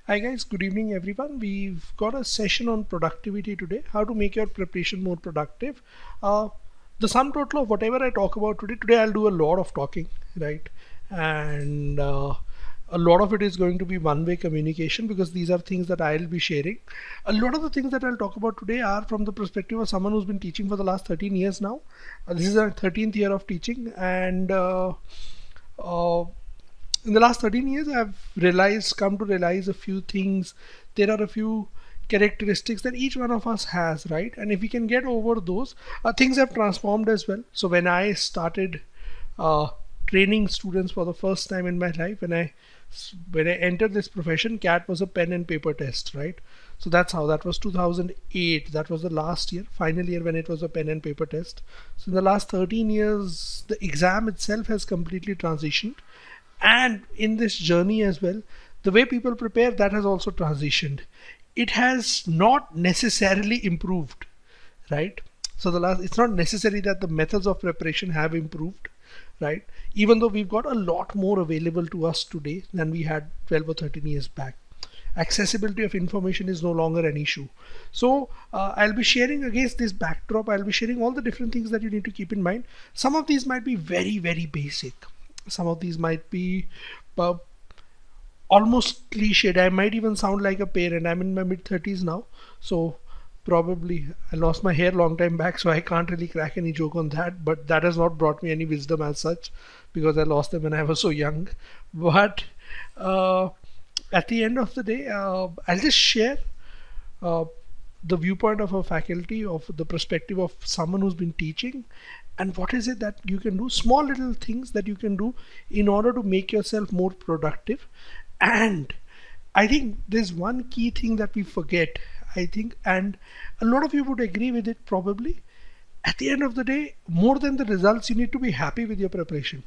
Hi guys, good evening everyone. We've got a session on productivity today, how to make your preparation more productive. Uh, the sum total of whatever I talk about today I'll do a lot of talking, right? And a lot of it is going to be one-way communication because these are things that I'll be sharing. A lot of the things that I'll talk about today are from the perspective of someone who's been teaching for the last 13 years now. This is our 13th year of teaching and uh, in the last 13 years I've come to realize a few things. There are a few characteristics that each one of us has, right? And if we can get over those, things have transformed as well. So when I started uh, training students for the first time in my life, when I entered this profession, CAT was a pen and paper test, right? So that's how that was 2008. That was the last year, final year, when it was a pen and paper test. So in the last 13 years, the exam itself has completely transitioned, and in this journey as well, the way people prepare, that has also transitioned. It has not necessarily improved, right? So it's not necessary that the methods of preparation have improved, right? Even though we've got a lot more available to us today than we had 12 or 13 years back. Accessibility of information is no longer an issue. So I'll be sharing against this backdrop. I'll be sharing all the different things that you need to keep in mind. Some of these might be very, very basic. Some of these might be uh, almost cliched. I might even sound like a parent. I'm in my mid 30s now, so probably I lost my hair long time back, so I can't really crack any joke on that. But that has not brought me any wisdom as such, because I lost them when I was so young. But uh, at the end of the day, I'll just share uh, the viewpoint of a faculty, of the perspective of someone who's been teaching, and what is it that you can do, small little things that you can do in order to make yourself more productive. And I think there's one key thing that we forget, I think, and a lot of you would agree with it probably. At the end of the day, more than the results, you need to be happy with your preparation.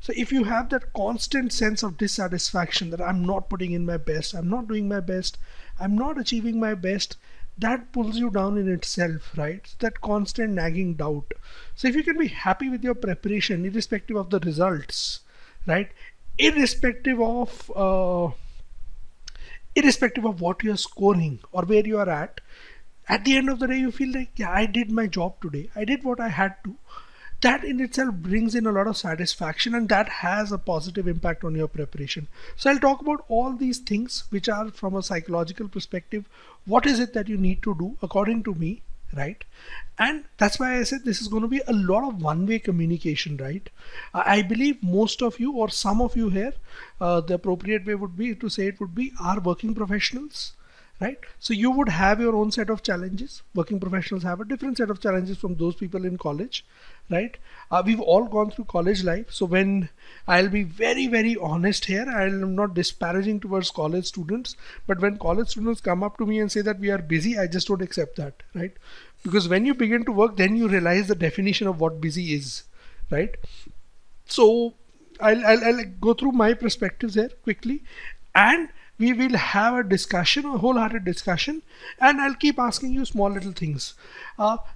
So if you have that constant sense of dissatisfaction that I'm not putting in my best, I'm not doing my best, I'm not achieving my best, that pulls you down in itself, right? That constant nagging doubt. So if you can be happy with your preparation, irrespective of the results, right? Irrespective of irrespective of what you're scoring or where you are at the end of the day, you feel like, yeah, I did my job today. I did what I had to. That in itself brings in a lot of satisfaction, and that has a positive impact on your preparation. So I'll talk about all these things which are from a psychological perspective. What is it that you need to do according to me, right? And that's why I said this is going to be a lot of one-way communication, right? I believe most of you or some of you here, the appropriate way would be to say it would be are working professionals, right? So you would have your own set of challenges. Working professionals have a different set of challenges from those people in college, right? We've all gone through college life. So when I'll be very, very honest here, I'm not disparaging towards college students, but when college students come up to me and say that we are busy, I just don't accept that, right? Because when you begin to work, then you realize the definition of what busy is, right? So I'll go through my perspectives here quickly, and we will have a discussion, a wholehearted discussion, and I'll keep asking you small little things.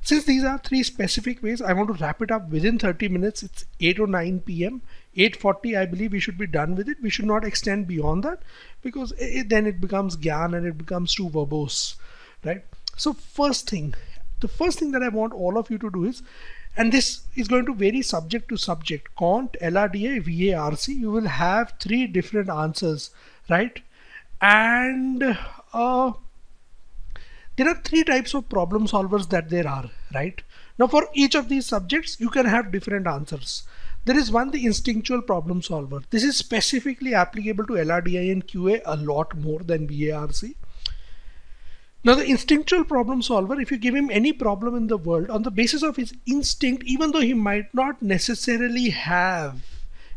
Since these are three specific ways, I want to wrap it up within 30 minutes. It's 8 or 9 p.m. 8:40, I believe we should be done with it. We should not extend beyond that, because then it becomes gyan and it becomes too verbose, right? So the first thing that I want all of you to do is, and this is going to vary subject to subject, Cont, LRDA, VARC, you will have three different answers, right? And there are three types of problem solvers that there are, right? Now for each of these subjects, you can have different answers. There is one, the instinctual problem solver. This is specifically applicable to LRDI and QA a lot more than VARC. Now the instinctual problem solver, if you give him any problem in the world on the basis of his instinct, even though he might not necessarily have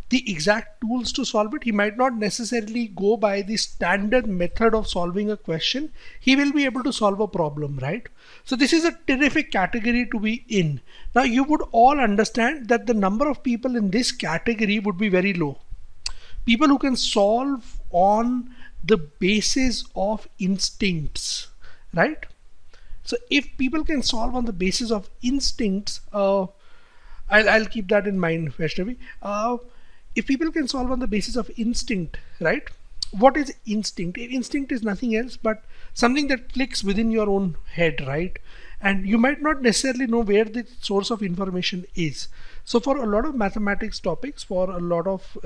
the exact tools to solve it, he might not necessarily go by the standard method of solving a question, he will be able to solve a problem, right? So this is a terrific category to be in. Now you would all understand that the number of people in this category would be very low. People who can solve on the basis of instincts, right? So if people can solve on the basis of instincts, I'll keep that in mind, Vaishnavi. If people can solve on the basis of instinct, right? what is instinct? Instinct is nothing else but something that clicks within your own head, right? And you might not necessarily know where the source of information is. So for a lot of mathematics topics, for a lot of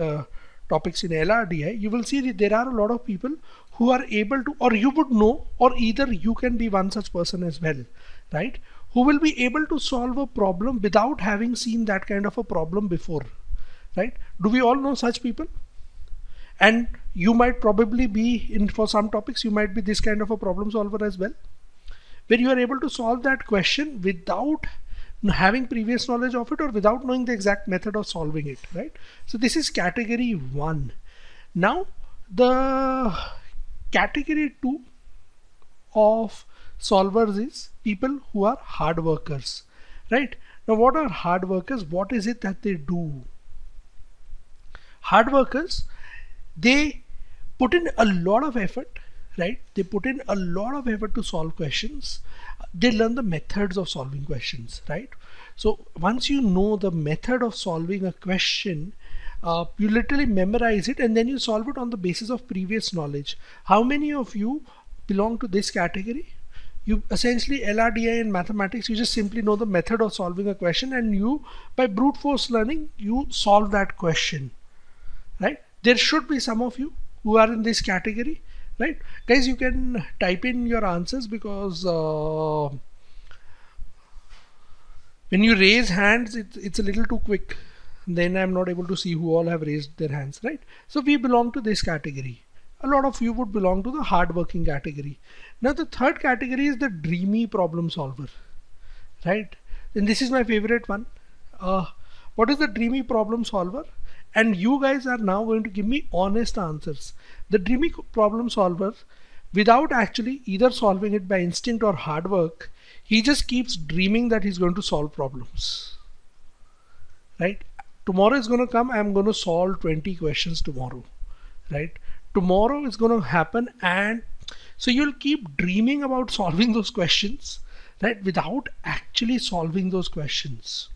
topics in LRDI, you will see that there are a lot of people who are able to, or you would know, or either you can be one such person as well, right? Who will be able to solve a problem without having seen that kind of a problem before, right? Do we all know such people? And you might probably be in, for some topics, you might be this kind of a problem solver as well, where you are able to solve that question without having previous knowledge of it or without knowing the exact method of solving it, right? So this is category 1. Now the category 2 of solvers is people who are hard workers, right? Now what are hard workers? What is it that they do? Hard workers, they put in a lot of effort, right? They put in a lot of effort to solve questions. They learn the methods of solving questions, right? So once you know the method of solving a question, you literally memorize it and then you solve it on the basis of previous knowledge. How many of you belong to this category? You essentially, LRDI in mathematics, you just simply know the method of solving a question, and you, by brute force learning, you solve that question, right? There should be some of you who are in this category, right? Guys, you can type in your answers, because when you raise hands, it's a little too quick. Then I'm not able to see who all have raised their hands, right? So we belong to this category. A lot of you would belong to the hardworking category. Now the third category is the dreamy problem solver, right? And this is my favorite one. What is the dreamy problem solver? And you guys are now going to give me honest answers. The dreamy problem solver, without actually either solving it by instinct or hard work, he just keeps dreaming that he's going to solve problems, right? Tomorrow is going to come, I'm going to solve 20 questions tomorrow, right? Tomorrow is going to happen, and so you'll keep dreaming about solving those questions, right, without actually solving those questions.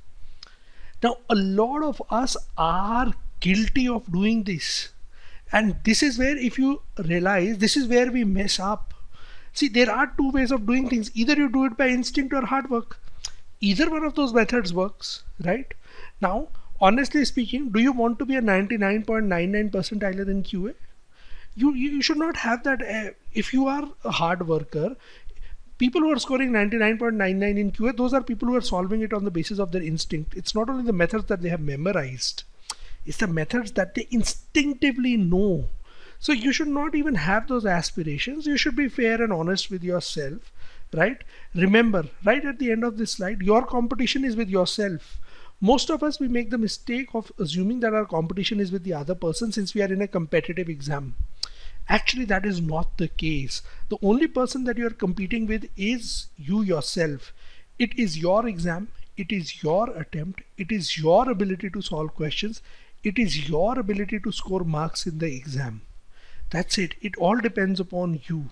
Now a lot of us are guilty of doing this, and this is where, if you realize, this is where we mess up. See, there are two ways of doing things. Either you do it by instinct or hard work. Either one of those methods works, right? Now honestly speaking, do you want to be a 99.99 percentiler in QA? You should not have that. If you are a hard worker, people who are scoring 99.99 in QA, those are people who are solving it on the basis of their instinct. It's not only the methods that they have memorized, it's the methods that they instinctively know. So you should not even have those aspirations. You should be fair and honest with yourself, right? Remember, right at the end of this slide, your competition is with yourself. Most of us, we make the mistake of assuming that our competition is with the other person since we are in a competitive exam. Actually, that is not the case. The only person that you are competing with is you yourself. It is your exam. It is your attempt. It is your ability to solve questions. It is your ability to score marks in the exam. That's it. It all depends upon you.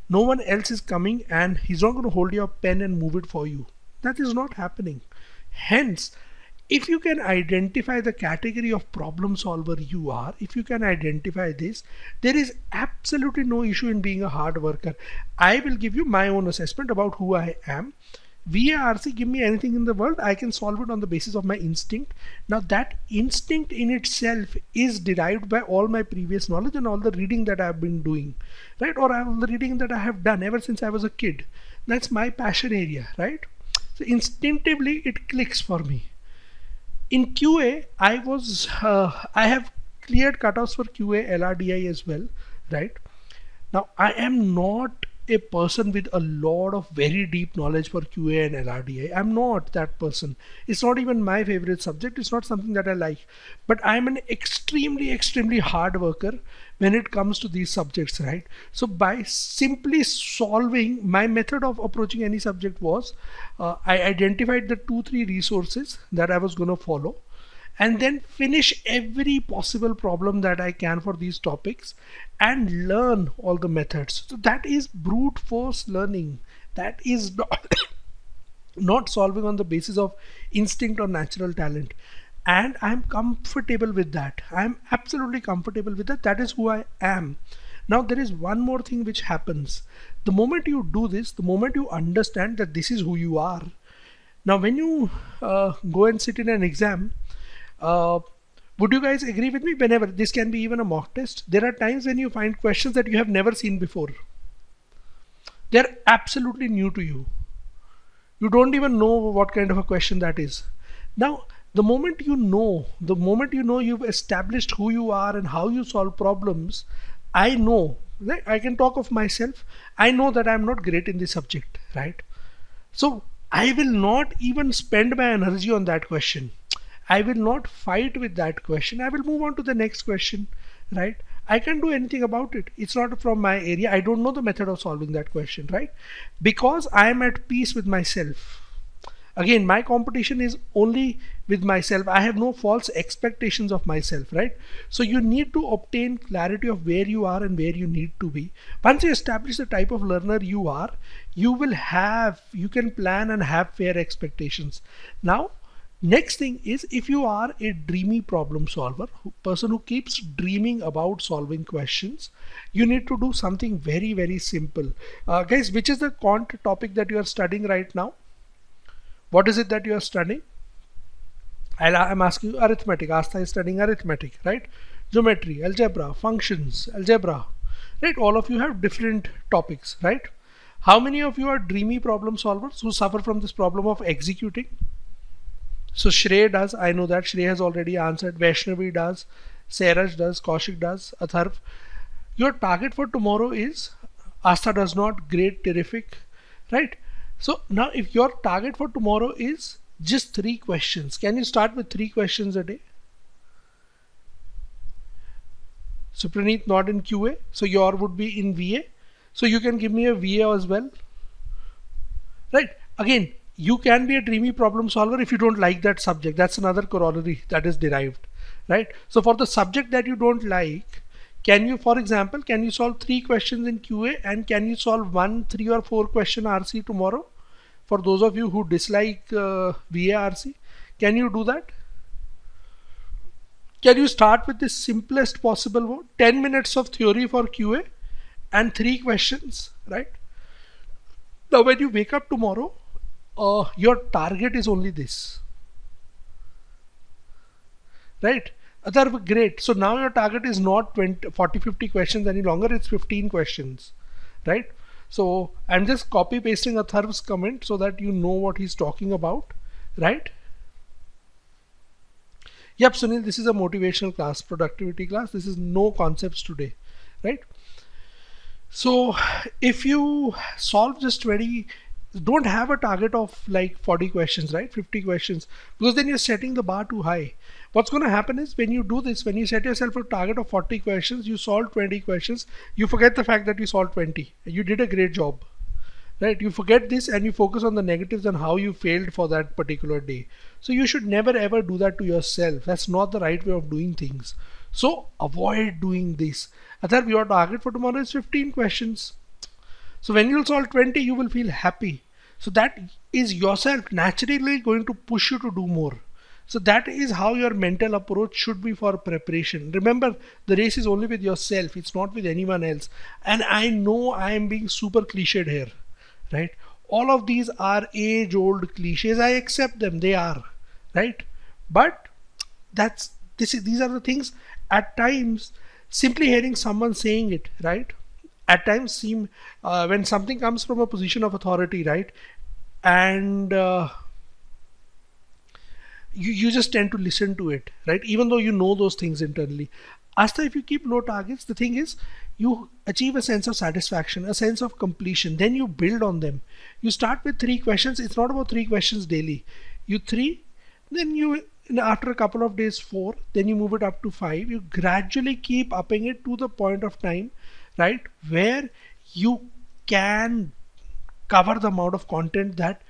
No one else is coming and he's not going to hold your pen and move it for you. That is not happening. Hence, if you can identify the category of problem solver you are, if you can identify this, there is absolutely no issue in being a hard worker. I will give you my own assessment about who I am. VARC, give me anything in the world, I can solve it on the basis of my instinct. Now that instinct in itself is derived by all my previous knowledge and all the reading that I have been doing, right? Or all the reading that I have done ever since I was a kid. That's my passion area, right? So instinctively it clicks for me. In QA, I have cleared cutoffs for QA, LRDI as well, right? Now I am not a person with a lot of very deep knowledge for QA and LRDI. I'm not that person. It's not even my favorite subject. It's not something that I like. But I'm an extremely hard worker when it comes to these subjects, right? So by simply solving, my method of approaching any subject was, I identified the 2-3 resources that I was going to follow, and then finish every possible problem that I can for these topics and learn all the methods. So that is brute force learning. That is not solving on the basis of instinct or natural talent. And I'm comfortable with that. I'm absolutely comfortable with that. That is who I am. Now there is one more thing which happens. The moment you do this, the moment you understand that this is who you are. Now when you go and sit in an exam, would you guys agree with me? Whenever, this can be even a mock test, there are times when you find questions that you have never seen before. They're absolutely new to you. You don't even know what kind of a question that is. Now, the moment you know you've established who you are and how you solve problems, I know, right? I can talk of myself. I know that I'm not great in this subject, right? So I will not even spend my energy on that question. I will not fight with that question. I will move on to the next question, right? I can't do anything about it. It's not from my area. I don't know the method of solving that question, right? Because I am at peace with myself. Again, my competition is only with myself. I have no false expectations of myself, right? So you need to obtain clarity of where you are and where you need to be. Once you establish the type of learner you are, you can plan and have fair expectations. Now, next thing is, if you are a dreamy problem solver, person who keeps dreaming about solving questions, you need to do something very, very simple. Guys, which is the quant topic that you are studying right now? What is it that you are studying? I'm asking you arithmetic. Astha is studying arithmetic, right? Geometry, algebra, functions, algebra, right? All of you have different topics, right? How many of you are dreamy problem solvers who suffer from this problem of executing? So Shrey does, I know that Shrey has already answered. Vaishnavi does, Sairaj does, Kaushik does, Atharv. Your target for tomorrow is, Astha does not, great, terrific, right? So now if your target for tomorrow is just 3 questions, can you start with 3 questions a day? So Praneeth not in QA, so your would be in VA. So you can give me a VA as well, right? Again, you can be a dreamy problem solver if you don't like that subject. That's another corollary that is derived, right? So for the subject that you don't like, can you, for example, can you solve 3 questions in QA, and can you solve 1, 3 or 4 question RC tomorrow? For those of you who dislike VA RC, can you do that? Can you start with the simplest possible mode? 10 minutes of theory for QA and 3 questions, right? Now when you wake up tomorrow, your target is only this, right? Atharv, great. So now your target is not 20, 40, 50 questions any longer, it's 15 questions, right? So I'm just copy pasting Atharv's comment so that you know what he's talking about, right? Yep, Sunil, this is a motivational class, productivity class. This is no concepts today, right? So if you solve just 20, don't have a target of like 40 questions, right? 50 questions, because then you're setting the bar too high. What's going to happen is, when you do this, when you set yourself a target of 40 questions, you solve 20 questions, you forget the fact that you solved 20. You did a great job, right? You forget this and you focus on the negatives and how you failed for that particular day. So you should never ever do that to yourself. That's not the right way of doing things. So avoid doing this. Atharv, your target for tomorrow is 15 questions. So when you'll solve 20, you will feel happy. So that is yourself naturally going to push you to do more. So that is how your mental approach should be for preparation. Remember, the race is only with yourself. It's not with anyone else. And I know I am being super cliched here, right? All of these are age-old cliches. I accept them. They are, right? But these are the things. At times, simply hearing someone saying it, right? At times seem when something comes from a position of authority, right? And you just tend to listen to it, right? Even though you know those things internally. After, if you keep low targets, the thing is, you achieve a sense of satisfaction, a sense of completion. Then you build on them. You start with 3 questions. It's not about 3 questions daily. You 3, then you, after a couple of days, 4, then you move it up to 5. You gradually keep upping it to the point of time, right, where you can cover the amount of content that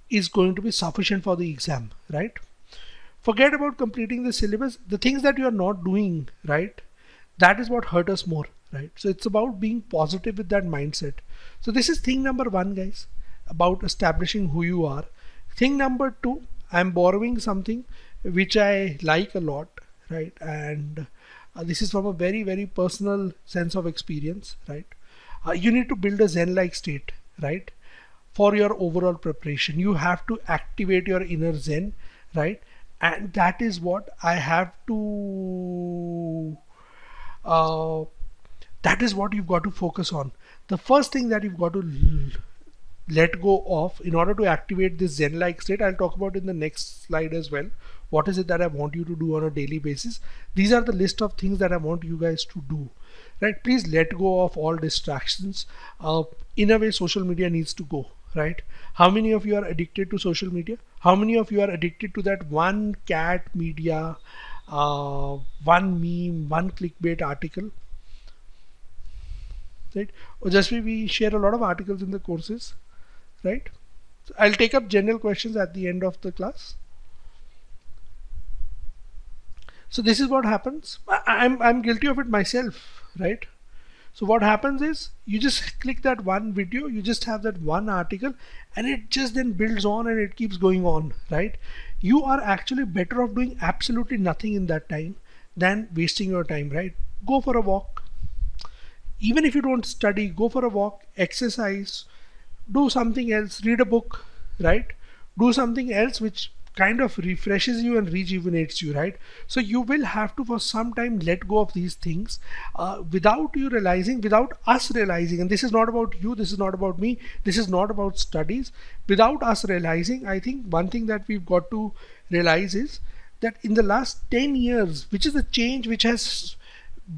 is going to be sufficient for the exam, right? Forget about completing the syllabus. The things that you are not doing, right, that is what hurt us more, right? So it's about being positive with that mindset. So this is thing number 1, guys, about establishing who you are. Thing number 2, I'm borrowing something which I like a lot, right? And This is from a very, very personal sense of experience, right? You need to build a Zen-like state, right? For your overall preparation, you have to activate your inner Zen, right? And that is what I have to uh, that is what you've got to focus on. The first thing that you've got to let go of in order to activate this Zen-like state, I'll talk about in the next slide as well. What is it that I want you to do on a daily basis? These are the list of things that I want you guys to do, right? Please let go of all distractions. In a way, social media needs to go, right? How many of you are addicted to social media? How many of you are addicted to that one cat media, one meme, one clickbait article, right? Or just we share a lot of articles in the courses, right? So I'll take up general questions at the end of the class. So this is what happens. I'm guilty of it myself, right? So what happens is you just click that one video, you just have that one article, and it just then builds on and it keeps going on, right? You are actually better off doing absolutely nothing in that time than wasting your time, right? Go for a walk. Even if you don't study, go for a walk, exercise, do something else, read a book, right? Do something else which kind of refreshes you and rejuvenates you, right? So you will have to for some time let go of these things without you realizing, without us realizing. And this is not about you, this is not about me, this is not about studies. Without us realizing, I think one thing that we've got to realize is that in the last 10 years, which is the change which has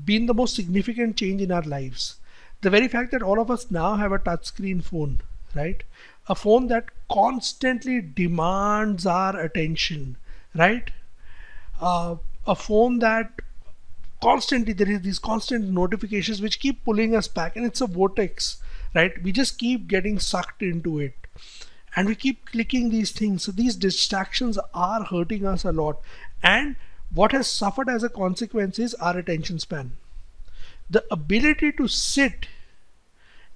been the most significant change in our lives, the very fact that all of us now have a touchscreen phone, right? A phone that constantly demands our attention, right? A phone that constantly, there is these constant notifications which keep pulling us back, and it's a vortex, right? We just keep getting sucked into it and we keep clicking these things. So these distractions are hurting us a lot, and what has suffered as a consequence is our attention span. The ability to sit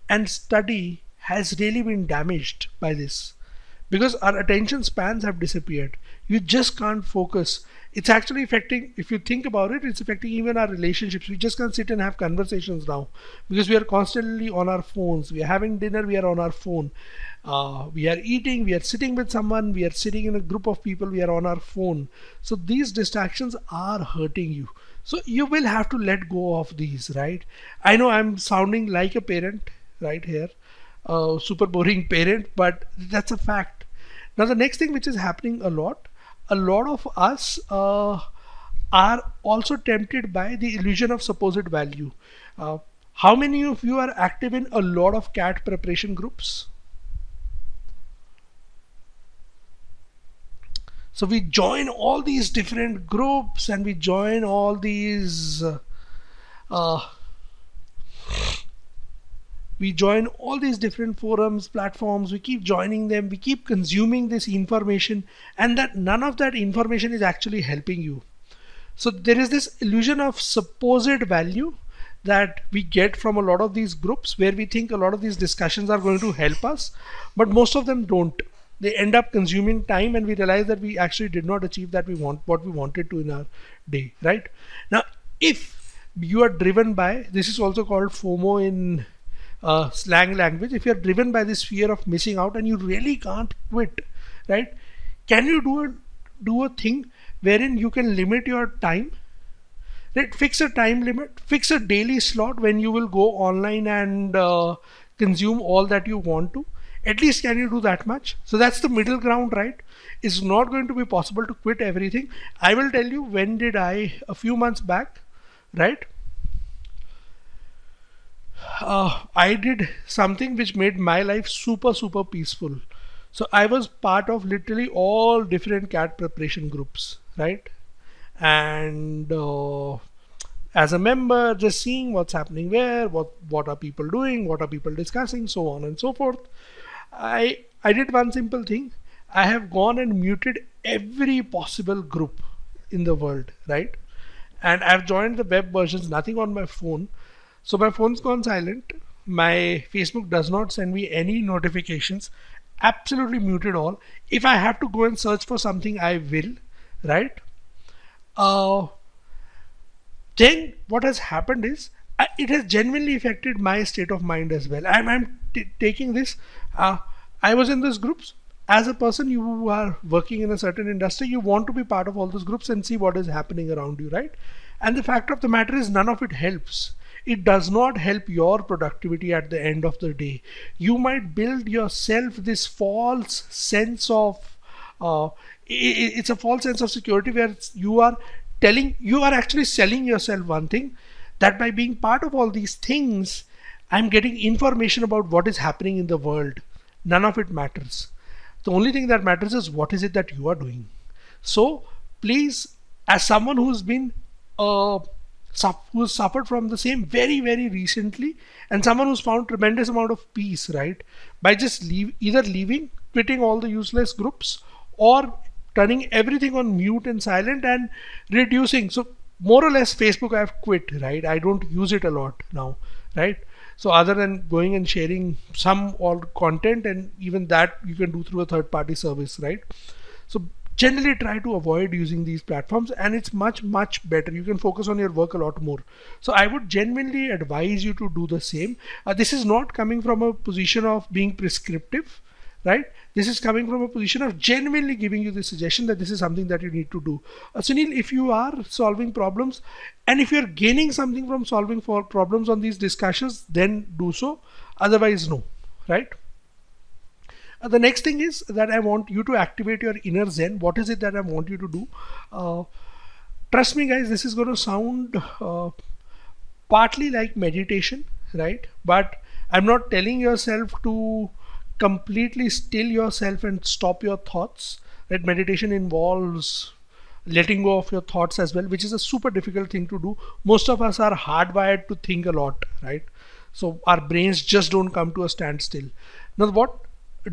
and study has really been damaged by this, because our attention spans have disappeared. You just can't focus. It's actually affecting, if you think about it, it's affecting even our relationships. We just can't sit and have conversations now because we are constantly on our phones. We are having dinner, we are on our phone. We are eating, we are sitting with someone, we are sitting in a group of people, we are on our phone. So these distractions are hurting you. So you will have to let go of these, right? I know I'm sounding like a parent right here, super boring parent, but that's a fact. Now the next thing which is happening a lot of us are also tempted by the illusion of supposed value. How many of you are active in a lot of CAT preparation groups? So we join all these different groups and we join all these different forums, platforms. We keep joining them, we keep consuming this information, and that none of that information is actually helping you. So there is this illusion of supposed value that we get from a lot of these groups, where we think a lot of these discussions are going to help us, but most of them don't. They end up consuming time, and we realize that we actually did not achieve what we wanted to in our day, right? Now, if you are driven by, this is also called FOMO in slang language, if you're driven by this fear of missing out and you really can't quit, right? Can you do a thing wherein you can limit your time, right? Fix a time limit, fix a daily slot when you will go online and consume all that you want to. At least can you do that much? So that's the middle ground, right? It's not going to be possible to quit everything. I will tell you when did I, a few months back, right? I did something which made my life super peaceful. So I was part of literally all different CAT preparation groups, right? And as a member, just seeing what's happening where, what are people doing, what are people discussing, so on and so forth. I did one simple thing. I have gone and muted every possible group in the world, right? And I've joined the web versions, nothing on my phone. So my phone's gone silent. My Facebook does not send me any notifications. Absolutely muted all. If I have to go and search for something, I will, right? then what has happened is it has genuinely affected my state of mind as well. I'm taking this. I was in those groups. As a person, you are working in a certain industry, you want to be part of all those groups and see what is happening around you, right? And the fact of the matter is, none of it helps. It does not help your productivity at the end of the day. You might build yourself this false sense of it's a false sense of security, where you are actually selling yourself one thing, that by being part of all these things, I'm getting information about what is happening in the world. None of it matters. The only thing that matters is what is it that you are doing. So please, as someone who's been who's suffered from the same very recently, and someone who's found tremendous amount of peace, right, by just either leaving, quitting all the useless groups, or turning everything on mute and silent and reducing. So more or less Facebook I've quit, right? I don't use it a lot now, right? So other than going and sharing some old content, and even that you can do through a third party service, right? So generally try to avoid using these platforms, and it's much better. You can focus on your work a lot more. So I would genuinely advise you to do the same. This is not coming from a position of being prescriptive, right? This is coming from a position of genuinely giving you the suggestion that this is something that you need to do. Sunil, if you are solving problems, and if you're gaining something from solving for problems on these discussions, then do so. Otherwise, no, right? The next thing is that I want you to activate your inner Zen. What is it that I want you to do? Trust me, guys, this is going to sound partly like meditation, right? But I'm not telling yourself to completely still yourself and stop your thoughts, right? Meditation involves letting go of your thoughts as well, which is a super difficult thing to do. Most of us are hardwired to think a lot, right? So our brains just don't come to a standstill. Now what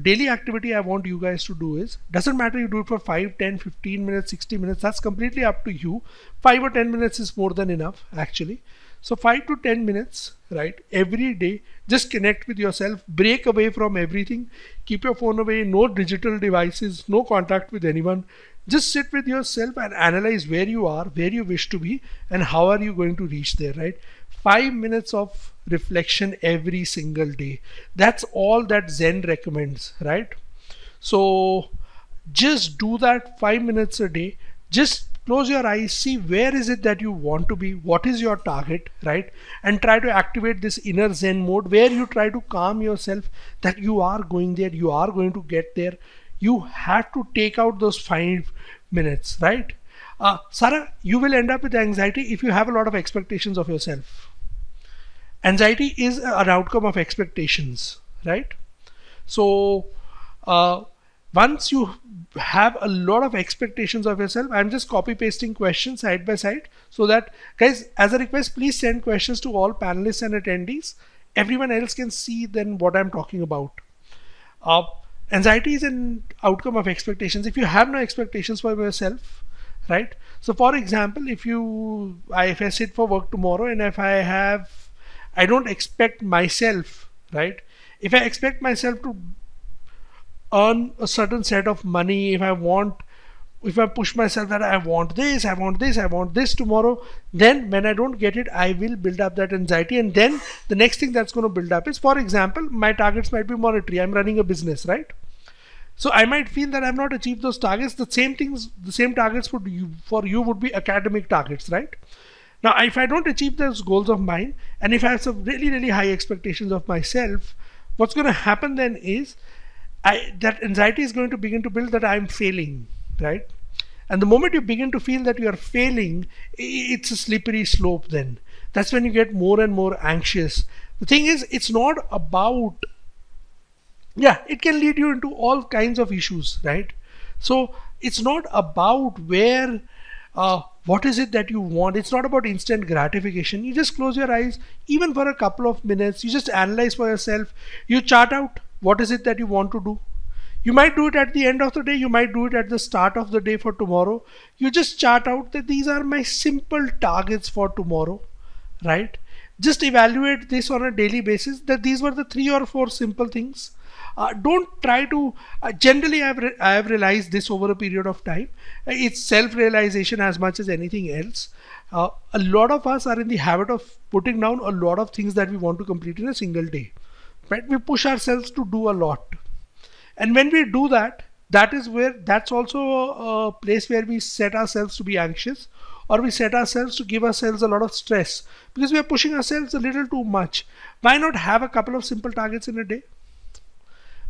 daily activity I want you guys to do is, doesn't matter you do it for 5, 10, 15 minutes, 60 minutes, that's completely up to you. 5 or 10 minutes is more than enough actually. So 5 to 10 minutes, right, every day, just connect with yourself, break away from everything, keep your phone away, no digital devices, no contact with anyone. Just sit with yourself and analyze where you are, where you wish to be, and how are you going to reach there, right? 5 minutes of reflection every single day. That's all that Zen recommends, right? So just do that 5 minutes a day. Just close your eyes, see where is it that you want to be, what is your target, right? And try to activate this inner Zen mode, where you try to calm yourself that you are going there, you are going to get there. You have to take out those 5 minutes, right? Sarah, you will end up with anxiety if you have a lot of expectations of yourself. Anxiety is an outcome of expectations, right? So once you have a lot of expectations of yourself, I'm just copy pasting questions side by side, so that, guys, as a request, please send questions to all panelists and attendees. Everyone else can see then what I'm talking about. Anxiety is an outcome of expectations. If you have no expectations for yourself, right? So for example, if I sit for work tomorrow, and if I don't expect myself, right? If I expect myself to earn a certain set of money, if I push myself that I want this tomorrow, then when I don't get it, I will build up that anxiety. And then the next thing that's going to build up is, for example, my targets might be monetary. I'm running a business, right? So I might feel that I've not achieved those targets. The same targets for you would be academic targets, right? Now, if I don't achieve those goals of mine, and if I have some really high expectations of myself, what's going to happen then is that anxiety is going to begin to build that I'm failing, right? And the moment you begin to feel that you are failing, it's a slippery slope then. That's when you get more and more anxious. The thing is, it's not about, it can lead you into all kinds of issues, right? So it's not about what is it that you want. It's not about instant gratification. You just close your eyes, even for a couple of minutes. You just analyze for yourself. You chart out what is it that you want to do. You might do it at the end of the day. You might do it at the start of the day for tomorrow. You just chart out that these are my simple targets for tomorrow, right? Just evaluate this on a daily basis, that these were the 3 or 4 simple things. Don't try to generally I have realized this over a period of time. It's self-realization as much as anything else. A lot of us are in the habit of putting down a lot of things that we want to complete in a single day, right? We push ourselves to do a lot, and when we do that, that's also a place where we set ourselves to be anxious, or we set ourselves to give ourselves a lot of stress because we are pushing ourselves a little too much. Why not have a couple of simple targets in a day?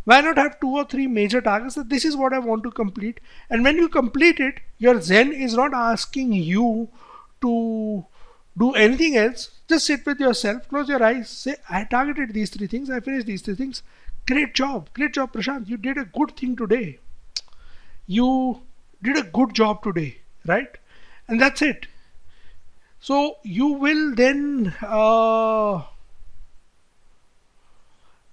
Why not have 2 or 3 major targets that this is what I want to complete? And when you complete it, your Zen is not asking you to do anything else. Just sit with yourself, close your eyes, say, I targeted these 3 things, I finished these 3 things. Great job, Prashant. You did a good thing today. You did a good job today, right? And that's it. So you will then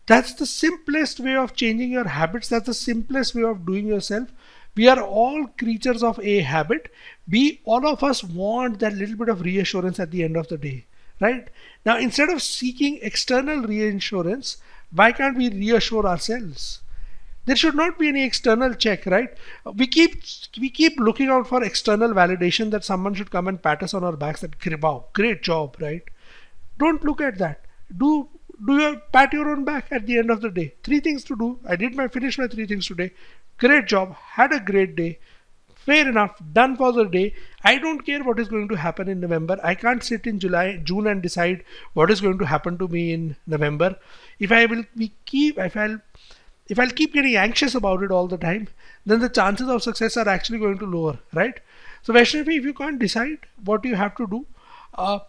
that's the simplest way of changing your habits. That's the simplest way of doing yourself. We are all creatures of a habit. All of us want that little bit of reassurance at the end of the day, right? Now, instead of seeking external reassurance, why can't we reassure ourselves? There should not be any external check, right? We keep looking out for external validation, that someone should come and pat us on our backs, that wow, great job, right? Don't look at that. Pat your own back at the end of the day. 3 things to do. Finished my 3 things today. Great job. Had a great day. Fair enough. Done for the day. I don't care what is going to happen in November. I can't sit in June and decide what is going to happen to me in November. If I'll keep getting anxious about it all the time, then the chances of success are actually going to lower, right? So Vaishnavi, if you can't decide what you have to do,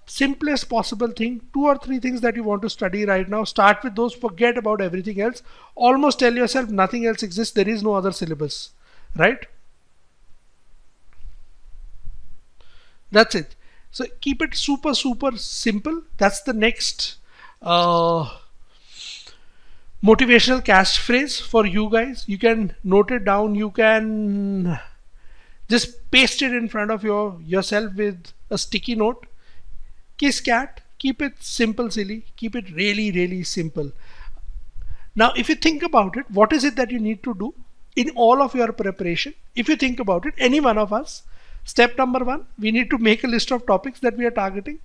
simplest possible thing, 2 or 3 things that you want to study right now, start with those, forget about everything else. Almost tell yourself nothing else exists, there is no other syllabus, right? That's it. So keep it super simple. That's the next motivational catchphrase for you guys. You can note it down, you can just paste it in front of yourself with a sticky note. Kiss cat. Keep it simple, silly. Keep it really simple. Now, if you think about it, what is it that you need to do in all of your preparation? If you think about it, any one of us, step number 1, we need to make a list of topics that we are targeting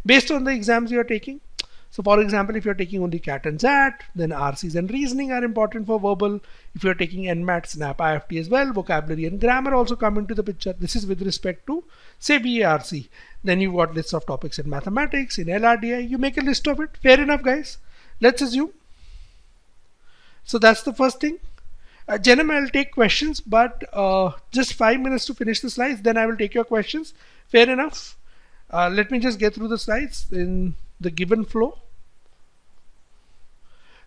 based on the exams you are taking. So for example, if you're taking only CAT and XAT, then RCs and reasoning are important for verbal. If you're taking NMAT, SNAP, IFT as well, vocabulary and grammar also come into the picture. This is with respect to, say, BARC. Then you've got lists of topics in mathematics, in LRDI. You make a list of it. Fair enough, guys. Let's assume. So that's the first thing. Janam, I'll take questions, but just 5 minutes to finish the slides. Then I will take your questions. Fair enough. Let me just get through the slides in the given flow.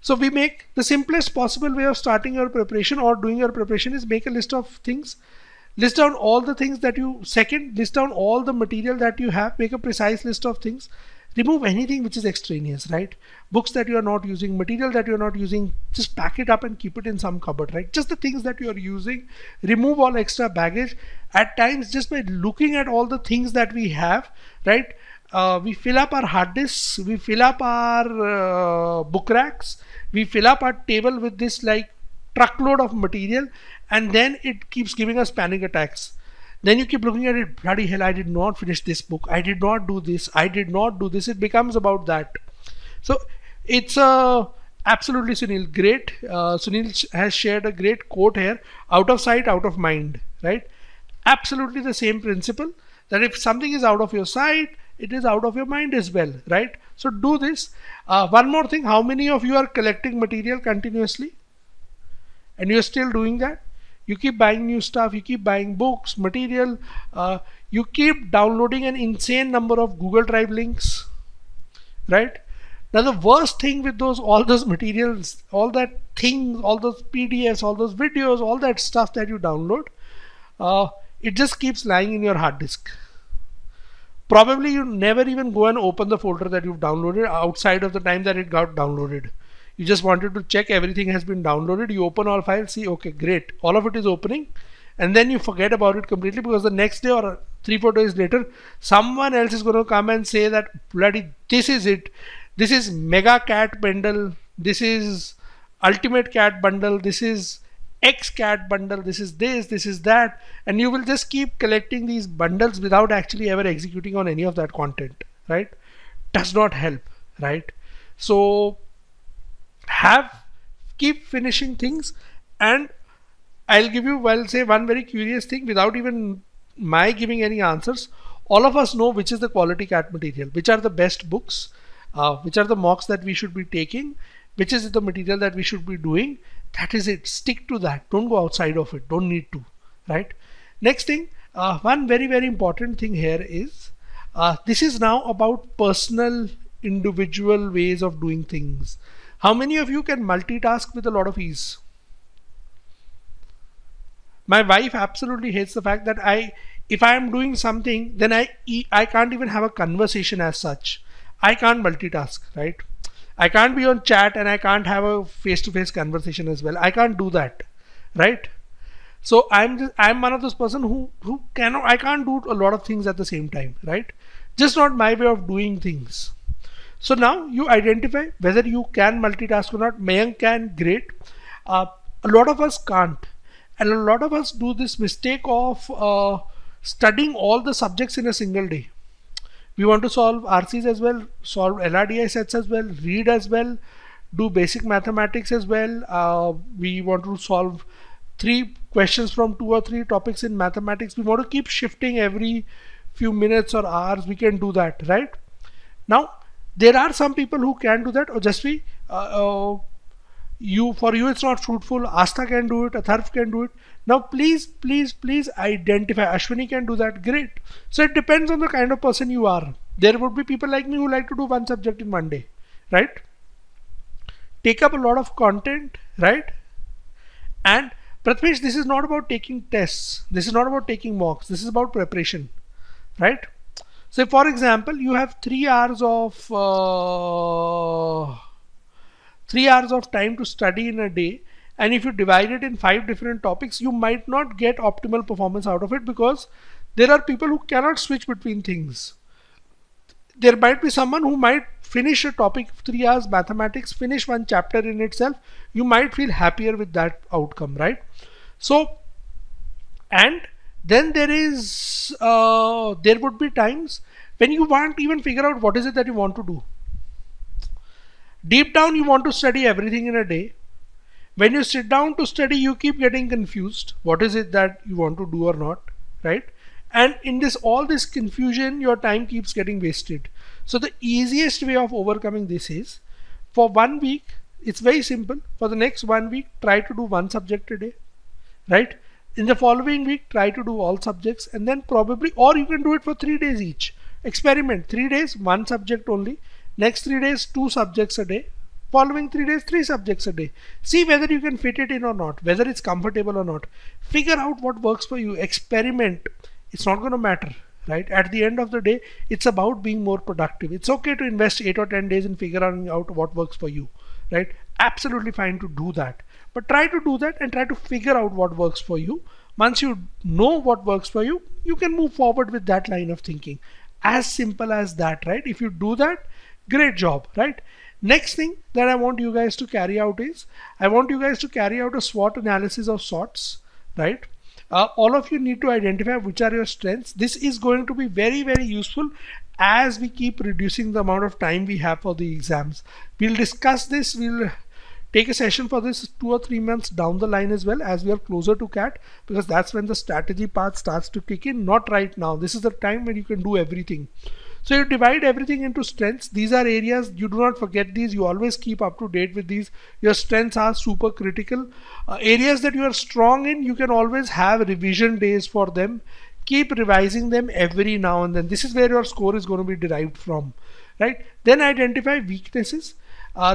So we make the simplest possible way of starting your preparation or doing your preparation is make a list of things. List down all the things that you, list down all the material that you have, make a precise list of things. Remove anything which is extraneous, right? Books that you are not using, material that you are not using, just pack it up and keep it in some cupboard, right? Just the things that you are using. Remove all extra baggage. At times, just by looking at all the things that we have, right? We fill up our hard disks, we fill up our book racks, we fill up our table with this like truckload of material, and then it keeps giving us panic attacks. Then you keep looking at it, bloody hell, I did not finish this book, I did not do this, I did not do this. It becomes about that. So it's absolutely Sunil, great. Sunil has shared a great quote here, out of sight, out of mind, right? Absolutely the same principle, that if something is out of your sight, it is out of your mind as well, right? So do this. One more thing, how many of you are collecting material continuously and you're still doing that? You keep buying new stuff, you keep buying books, material, you keep downloading an insane number of Google Drive links, right? Now the worst thing with all those materials, all that things, all those PDFs, all those videos, all that stuff that you download, it just keeps lying in your hard disk. Probably you never even go and open the folder that you've downloaded outside of the time that it got downloaded. You just wanted to check everything has been downloaded. You open all files, see, okay, great. All of it is opening. and then you forget about it completely, because the next day or 3-4 days later someone else is going to come and say that bloody this is it, this is mega cat bundle, this is ultimate cat bundle, this is X cat bundle, this is this, this is that, and you will just keep collecting these bundles without actually ever executing on any of that content, right? Does not help, right? So keep finishing things. And I'll give you, well, say one very curious thing without even my giving any answers. All of us know which is the quality cat material, which are the best books, which are the mocks that we should be taking, which is the material that we should be doing. That is it. Stick to that. Don't go outside of it. Don't need to, right? Next thing, one very, very important thing here is, this is now about personal, individual ways of doing things. How many of you can multitask with a lot of ease? My wife absolutely hates the fact that if I am doing something, then I can't even have a conversation as such. I can't multitask, right? I can't be on chat and I can't have a face-to-face conversation as well. I can't do that, right? So I'm one of those person who cannot, I can't do a lot of things at the same time, right? Just not my way of doing things. So now you identify whether you can multitask or not. Mayank can, great. A lot of us can't. And a lot of us do this mistake of studying all the subjects in a single day. We want to solve RCs as well, solve LRDI sets as well, read as well, do basic mathematics as well. We want to solve 3 questions from 2 or 3 topics in mathematics. We want to keep shifting every few minutes or hours. We can do that, right? Now, there are some people who can do that, or just be for you it's not fruitful. Astha can do it, Atharv can do it. Now please identify. Ashwini can do that, great. So it depends on the kind of person you are. There would be people like me who like to do one subject in one day, right? Take up a lot of content, right? And Prathamesh, this is not about taking tests, this is not about taking mocks, this is about preparation, right? So for example, you have 3 hours of time to study in a day, and if you divide it in 5 different topics, you might not get optimal performance out of it, because there are people who cannot switch between things. There might be someone who might finish a topic 3 hours mathematics, finish one chapter in itself. You might feel happier with that outcome, right? So, and then there would be times when you won't even figure out what is it that you want to do. Deep down you want to study everything in a day. When you sit down to study, you keep getting confused. What is it that you want to do or not, right? And in all this confusion, your time keeps getting wasted. So the easiest way of overcoming this is, for 1 week, it's very simple. For the next 1 week, try to do 1 subject a day, right? In the following week, try to do all subjects, and then probably, or you can do it for 3 days each. Experiment. 3 days, 1 subject only. Next 3 days, 2 subjects a day. Following 3 days, 3 subjects a day. See whether you can fit it in or not, whether it's comfortable or not. Figure out what works for you. Experiment. It's not going to matter, right? At the end of the day, it's about being more productive. It's okay to invest 8 or 10 days in figuring out what works for you, right? Absolutely fine to do that. But try to do that and try to figure out what works for you. Once you know what works for you, you can move forward with that line of thinking. As simple as that, right? If you do that, great job, right? Next thing that I want you guys to carry out is, I want you guys to carry out a SWOT analysis of sorts, right? All of you need to identify which are your strengths. This is going to be very, very useful as we keep reducing the amount of time we have for the exams. We'll discuss this. We'll take a session for this 2 or 3 months down the line as well, as we are closer to CAT, because that's when the strategy part starts to kick in. Not right now. This is the time when you can do everything. So you divide everything into strengths. These are areas, you do not forget these, you always keep up to date with these. Your strengths are super critical. Areas that you are strong in, you can always have revision days for them. Keep revising them every now and then. This is where your score is going to be derived from, right? Then identify weaknesses.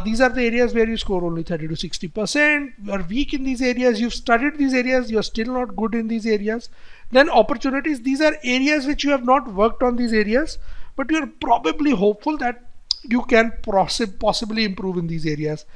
These are the areas where you score only 30 to 60%. You are weak in these areas. You've studied these areas. You're still not good in these areas. Then opportunities. These are areas which you have not worked on these areas, but you're probably hopeful that you can possibly improve in these areas.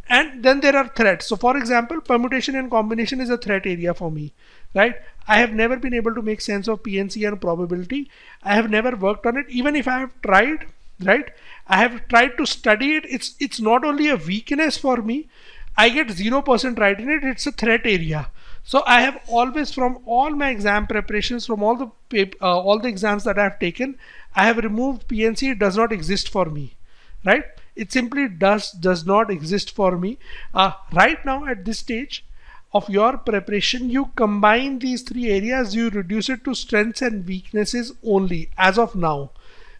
And then there are threats. So for example, permutation and combination is a threat area for me, right? I have never been able to make sense of PNC and probability. I have never worked on it. Even if I have tried, right? I have tried to study it. It's not only a weakness for me. I get 0% right in it. It's a threat area. So I have always, from all my exam preparations, from all the exams that I have taken, I have removed PNC. It does not exist for me, right? It simply does not exist for me. Right now at this stage of your preparation, you combine these three areas, you reduce it to strengths and weaknesses only as of now.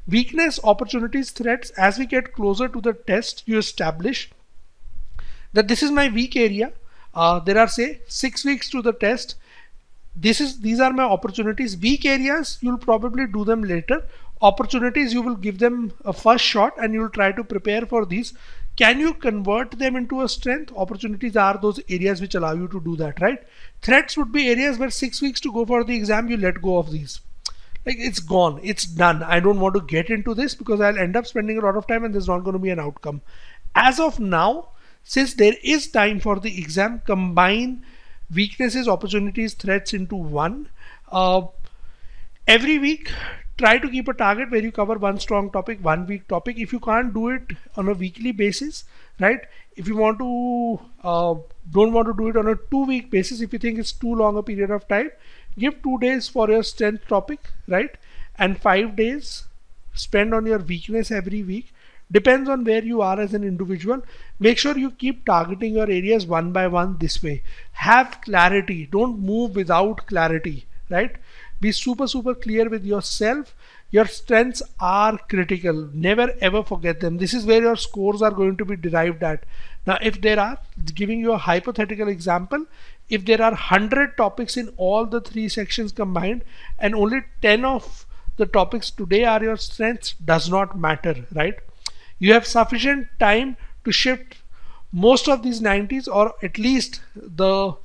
Weakness, opportunities, threats. As we get closer to the test, you establish that this is my weak area. There are, say, 6 weeks to the test. These are my opportunities. Weak areas, you'll probably do them later. Opportunities, you will give them a first shot and you'll try to prepare for these. Can you convert them into a strength? Opportunities are those areas which allow you to do that, right? Threats would be areas where 6 weeks to go for the exam, you let go of these. Like, it's gone, it's done. I don't want to get into this because I'll end up spending a lot of time and there's not going to be an outcome. As of now, since there is time for the exam, combine weaknesses, opportunities, threats into one. Every week, try to keep a target where you cover one strong topic, one weak topic. If you can't do it on a weekly basis, right? If you want to, don't want to do it on a 2-week basis, if you think it's too long a period of time, give 2 days for your strength topic, right? And 5 days spend on your weakness every week. Depends on where you are as an individual. Make sure you keep targeting your areas one by one this way. Have clarity. Don't move without clarity, right? Be super clear with yourself. Your strengths are critical. Never ever forget them. This is where your scores are going to be derived at. Now, if there are, giving you a hypothetical example, if there are 100 topics in all the 3 sections combined and only 10 of the topics today are your strengths, does not matter, right? You have sufficient time to shift most of these 90s, or at least the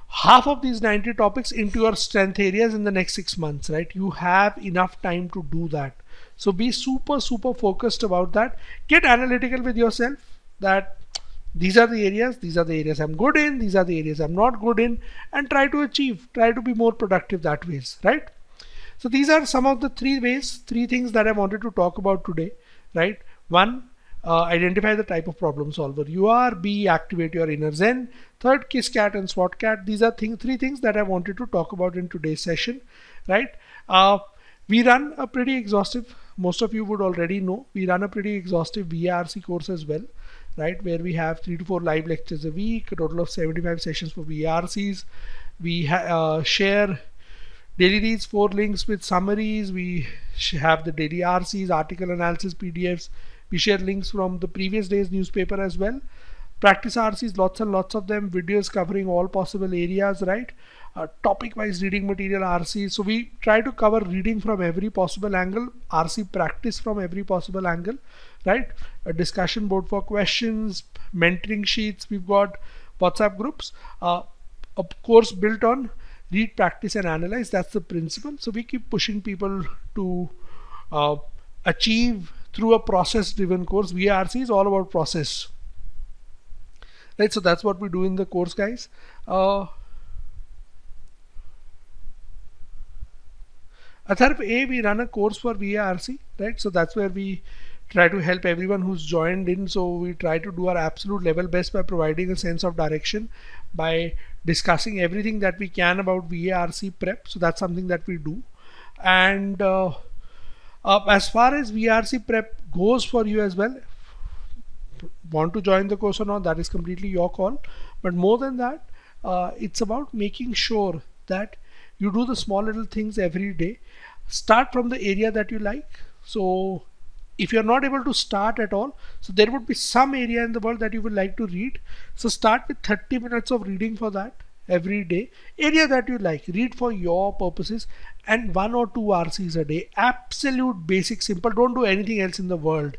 half of these 90 topics, into your strength areas in the next 6 months, right? You have enough time to do that. So be super focused about that. Get analytical with yourself that these are the areas I'm good in, these are the areas I'm not good in, and try to be more productive that ways, right? So these are some of the 3 things that I wanted to talk about today, right? 1, identify the type of problem solver you are. B, activate your inner Zen. 3rd, kiss cat and swat cat. These are 3 things that I wanted to talk about in today's session, right? We run a pretty exhaustive, most of you would already know, we run a pretty exhaustive VARC course as well, right? Where we have 3 to 4 live lectures a week, a total of 75 sessions for VARCs. We share daily reads, 4 links with summaries. We have the daily RCs, article analysis PDFs. We share links from the previous day's newspaper as well. Practice RCs, lots and lots of them, videos covering all possible areas, right? Topic wise reading material RCs. So we try to cover reading from every possible angle, RC practice from every possible angle, right? A discussion board for questions, mentoring sheets. We've got WhatsApp groups, a course built on read, practice and analyze. That's the principle. So we keep pushing people to achieve through a process driven course. VARC is all about process, right? So that's what we do in the course, guys. Atharv A, we run a course for VARC, right? So that's where we try to help everyone who's joined in. So we try to do our absolute level best by providing a sense of direction, by discussing everything that we can about VARC prep. So that's something that we do. And as far as VARC prep goes for you as well, want to join the course or not, that is completely your call. But more than that, it's about making sure that you do the small little things every day. Start from the area that you like. So if you're not able to start at all, so there would be some area in the world that you would like to read. So start with 30 minutes of reading for that every day. Area that you like, read for your purposes, and 1 or 2 RCs a day. Absolute basic, simple. Don't do anything else in the world.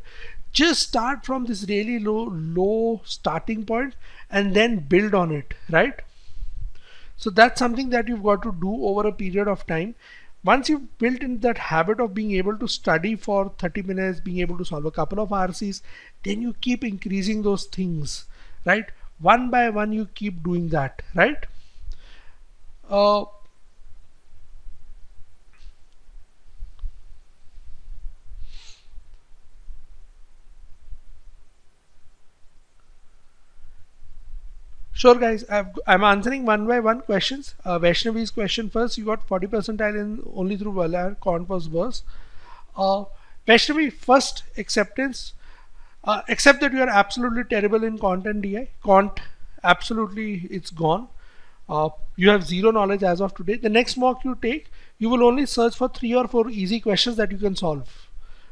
Just start from this really low starting point and then build on it, right? So that's something that you've got to do over a period of time. Once you've built in that habit of being able to study for 30 minutes, being able to solve a couple of RCs, then you keep increasing those things, right? One by one you keep doing that, right? uh, Sure, guys. I'm answering one by one questions. Vaishnavi's question first. You got 40 percentile in only through Valar, Quant was worse. Uh, Vaishnavi, first acceptance. Accept that you are absolutely terrible in Quant and DI. Quant, absolutely, it's gone. You have zero knowledge as of today. The next mock you take, you will only search for 3 or 4 easy questions that you can solve,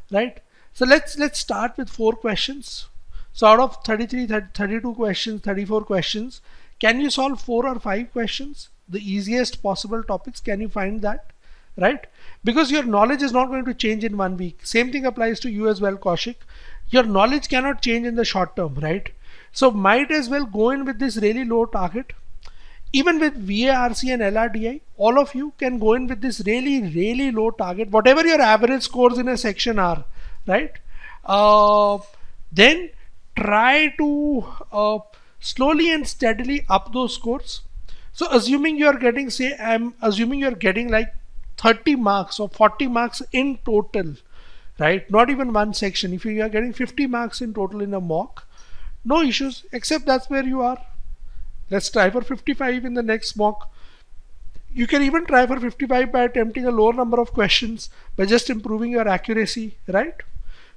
right? So let's start with 4 questions. So out of 33, 32 questions, 34 questions, can you solve 4 or 5 questions? The easiest possible topics, can you find that? Right? Because your knowledge is not going to change in 1 week. Same thing applies to you as well, Kaushik. Your knowledge cannot change in the short term, right? So might as well go in with this really low target. Even with VARC and LRDI, all of you can go in with this really low target, whatever your average scores in a section are, right? Then try to slowly and steadily up those scores. So assuming you are getting, say, I'm assuming you're getting like 30 marks or 40 marks in total, right? Not even one section. If you are getting 50 marks in total in a mock, no issues, except that's where you are. Let's try for 55 in the next mock. You can even try for 55 by attempting a lower number of questions, by just improving your accuracy, right?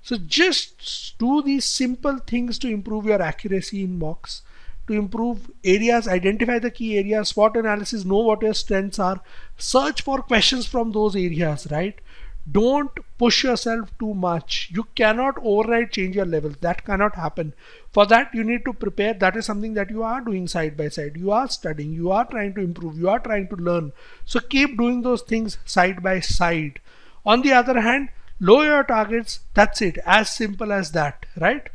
So just do these simple things to improve your accuracy in mocks, to improve areas, identify the key areas, SWOT analysis, know what your strengths are, search for questions from those areas, right? Don't push yourself too much. You cannot overnight change your levels. That cannot happen. For that, you need to prepare. That is something that you are doing side by side. You are studying, you are trying to improve, you are trying to learn. So keep doing those things side by side. On the other hand, lower your targets. That's it. As simple as that, right?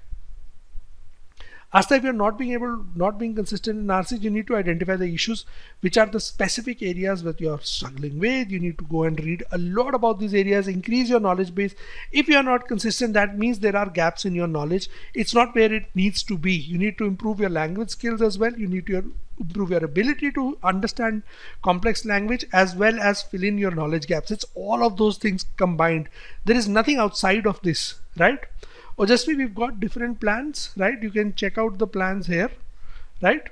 Asta, if you're not being consistent in RC, you need to identify the issues, which are the specific areas that you're struggling with. You need to go and read a lot about these areas, increase your knowledge base. If you're not consistent, that means there are gaps in your knowledge. It's not where it needs to be. You need to improve your language skills as well. You need to improve your ability to understand complex language as well as fill in your knowledge gaps. It's all of those things combined. There is nothing outside of this, right? Ojasvi, we've got different plans, right? You can check out the plans here, right?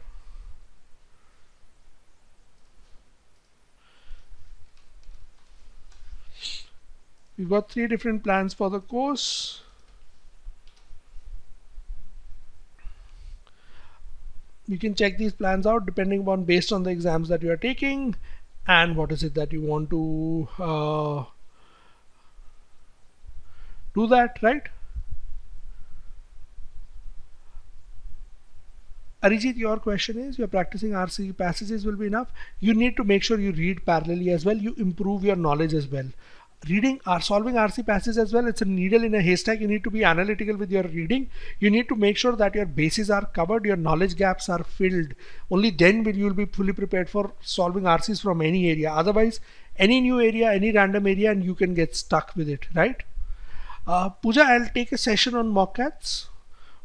We've got 3 different plans for the course. You can check these plans out depending upon, based on the exams that you are taking and what is it that you want to do that, right? Arijit, your question is, you're practicing RC passages will be enough. You need to make sure you read parallelly as well. You improve your knowledge as well. Reading or solving RC passages as well, it's a needle in a haystack. You need to be analytical with your reading. You need to make sure that your bases are covered, your knowledge gaps are filled. Only then will you be fully prepared for solving RCs from any area. Otherwise, any new area, any random area, and you can get stuck with it, right? Pooja, I'll take a session on mockcats.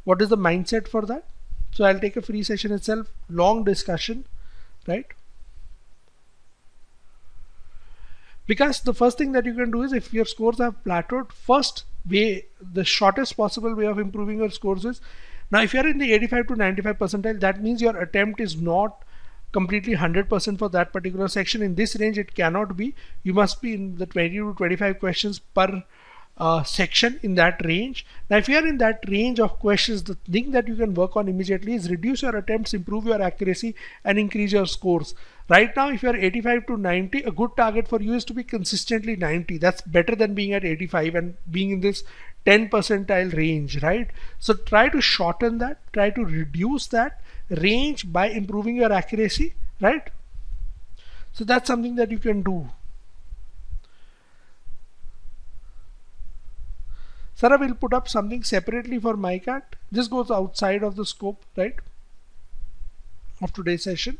What is the mindset for that? So I'll take a free session itself, long discussion, right? Because the first thing that you can do is, if your scores have plateaued, first way, the shortest possible way of improving your scores is, now if you're in the 85 to 95 percentile, that means your attempt is not completely 100% for that particular section. In this range, it cannot be. You must be in the 20 to 25 questions per section, in that range. Now if you are in that range of questions, the thing that you can work on immediately is reduce your attempts, improve your accuracy, and increase your scores. Right now, if you are 85 to 90, a good target for you is to be consistently 90. That's better than being at 85 and being in this 10 percentile range, right? So try to shorten that, try to reduce that range by improving your accuracy, right? So that's something that you can do. Sarah will put up something separately for MyCat. This goes outside of the scope, right, of today's session.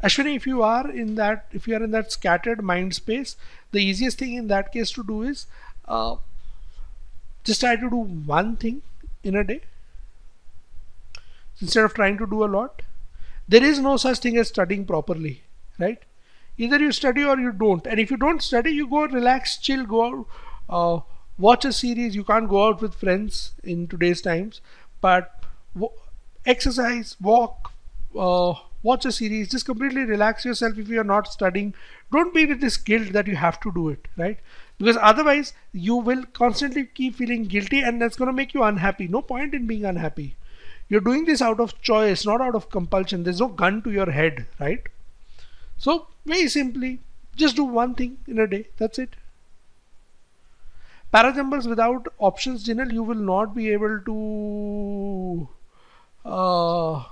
Ashwini, if you are in that scattered mind space, the easiest thing in that case to do is Uh, just try to do one thing in a day instead of trying to do a lot. There is no such thing as studying properly, right? Either you study or you don't. And if you don't study, you go relax, chill, go out, watch a series. You can't go out with friends in today's times, but exercise, walk, watch a series. Just completely relax yourself. If you are not studying, don't be with this guilt that you have to do it, right? Because otherwise you will constantly keep feeling guilty, and that's going to make you unhappy. No point in being unhappy. You're doing this out of choice, not out of compulsion. There's no gun to your head, right? So very simply, just do one thing in a day. That's it. Parajumbles without options, Jinal, you will not be able to. Uh,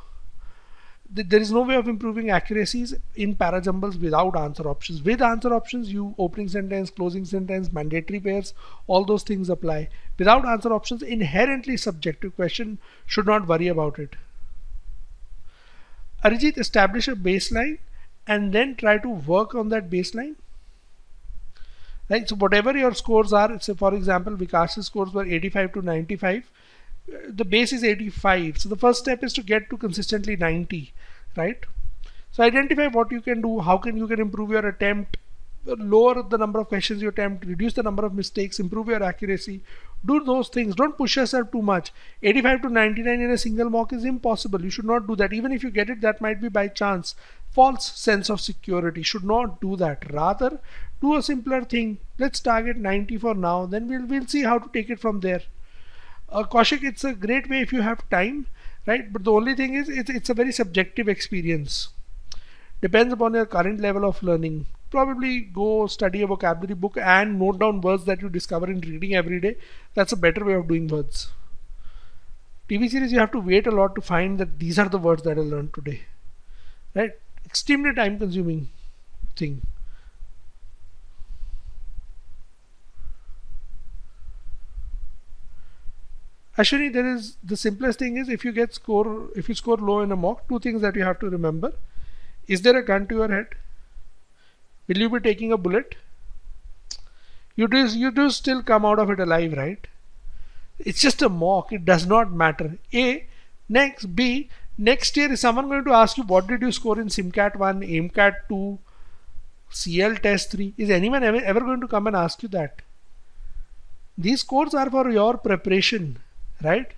there is no way of improving accuracies in parajumbles without answer options. With answer options, you opening sentence, closing sentence, mandatory pairs, all those things apply. Without answer options, inherently subjective question, should not worry about it. Arijit, establish a baseline and then try to work on that baseline. Right, so whatever your scores are, say for example, Vikas's scores were 85 to 95. The base is 85. So the first step is to get to consistently 90, right? So identify what you can do, how can you can improve your attempt, lower the number of questions you attempt, reduce the number of mistakes, improve your accuracy. Do those things. Don't push yourself too much. 85 to 99 in a single mock is impossible. You should not do that. Even if you get it, that might be by chance. False sense of security. Should not do that. Rather, do a simpler thing. Let's target 90 for now. Then we'll see how to take it from there. Kaushik, it's a great way if you have time, right? But the only thing is, it's a very subjective experience. Depends upon your current level of learning. Probably go study a vocabulary book and note down words that you discover in reading every day. That's a better way of doing words. TV series, you have to wait a lot to find that these are the words that I learned today, right? Extremely time consuming thing. Ashwini, there is the simplest thing is if you score low in a mock, two things that you have to remember. Is there a gun to your head? Will you be taking a bullet? You do still come out of it alive, right? It's just a mock. It does not matter. A. Next. B. Next year is someone going to ask you what did you score in SIMCAT 1, AIMCAT 2, CL Test 3? Is anyone ever going to come and ask you that? These scores are for your preparation, right?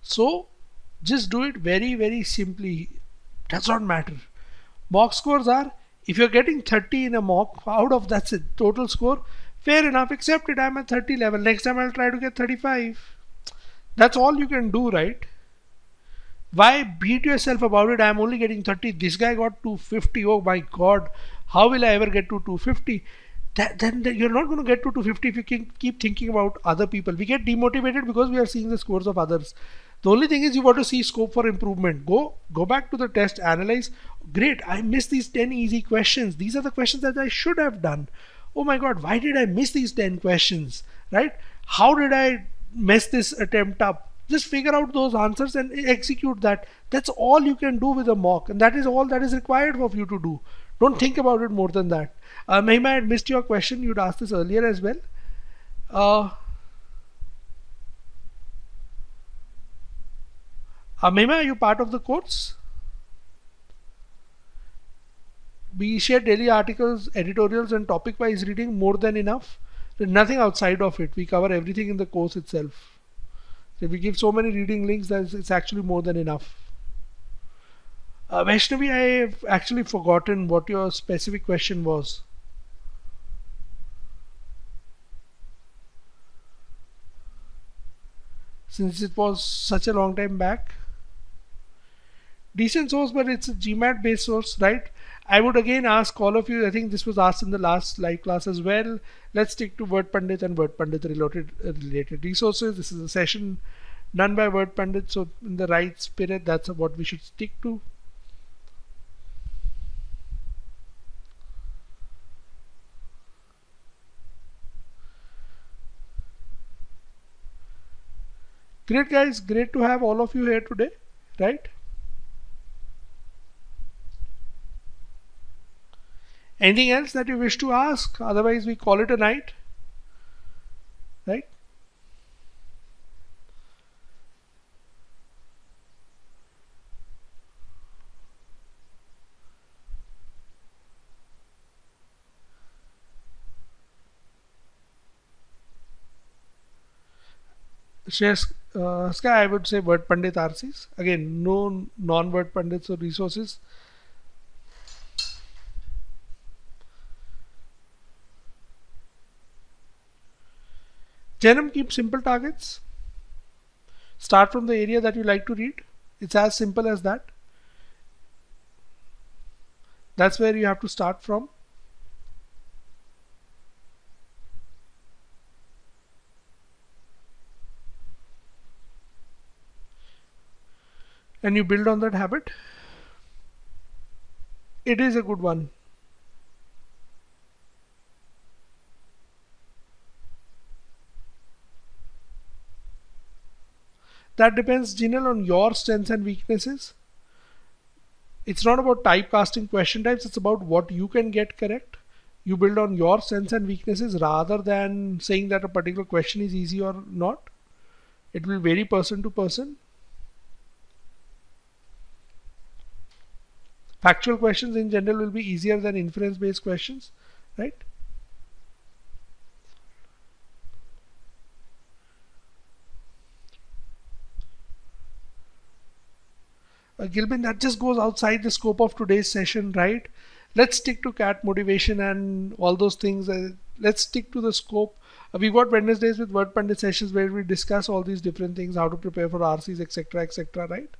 So just do it very, very simply. Does not matter. Mock scores are, if you're getting 30 in a mock, out of that's it, total score, fair enough, accept it, I'm at 30 level. Next time I'll try to get 35. That's all you can do, right? Why beat yourself about it? I'm only getting 30. This guy got 250. Oh my god, how will I ever get to 250? Then you're not going to get to 250 if you can keep thinking about other people. We get demotivated because we are seeing the scores of others. The only thing is you want to see scope for improvement. Go back to the test, analyze. Great, I missed these 10 easy questions. These are the questions that I should have done. Oh my god, why did I miss these 10 questions? Right? How did I mess this attempt up? Just figure out those answers and execute that. That's all you can do with a mock, and that is all that is required of you to do. Don't think about it more than that. Mahima, I had missed your question. You'd asked this earlier as well. Mahima, are you part of the course? We share daily articles, editorials, and topic-wise reading more than enough. There's nothing outside of it. We cover everything in the course itself. If we give so many reading links, that it's actually more than enough. Vaishnavi, I have actually forgotten what your specific question was. Since it was such a long time back. Decent source, but it's a GMAT based source, right? I would again ask all of you, I think this was asked in the last live class as well. Let's stick to WordPandit and WordPandit related resources. This is a session done by WordPandit, so in the right spirit, that's what we should stick to. Great guys, great to have all of you here today, right? Anything else that you wish to ask? Otherwise, we call it a night, right? Shreyas, Sky, I would say Word Pandit RCs. Again, no non-Word Pandits or resources. Janam, keep simple targets. Start from the area that you like to read. It's as simple as that. That's where you have to start from. And you build on that habit. It is a good one. That depends, Jinal, on your strengths and weaknesses. It's not about typecasting question types, it's about what you can get correct. You build on your strengths and weaknesses rather than saying that a particular question is easy or not. It will vary person to person. Factual questions in general will be easier than inference based questions, right? Gilbin, that just goes outside the scope of today's session, right? Let's stick to CAT motivation and all those things. Let's stick to the scope. We've got Wednesdays with Word Pandit sessions where we discuss all these different things, how to prepare for RCs, etc., right?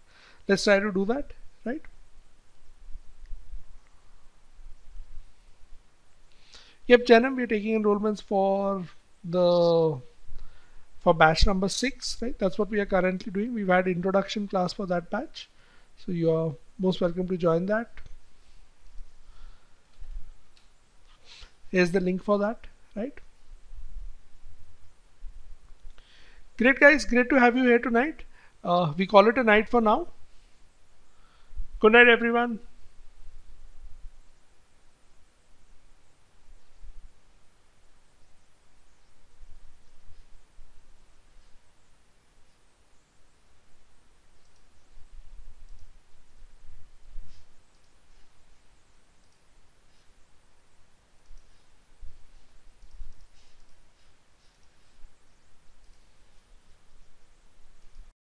Let's try to do that, right? Yep, Janam, we're taking enrollments for batch number 6, right? That's what we are currently doing. We've had introduction class for that batch. So you are most welcome to join that. Here's the link for that, right? Great, guys. Great to have you here tonight. We call it a night for now. Good night, everyone.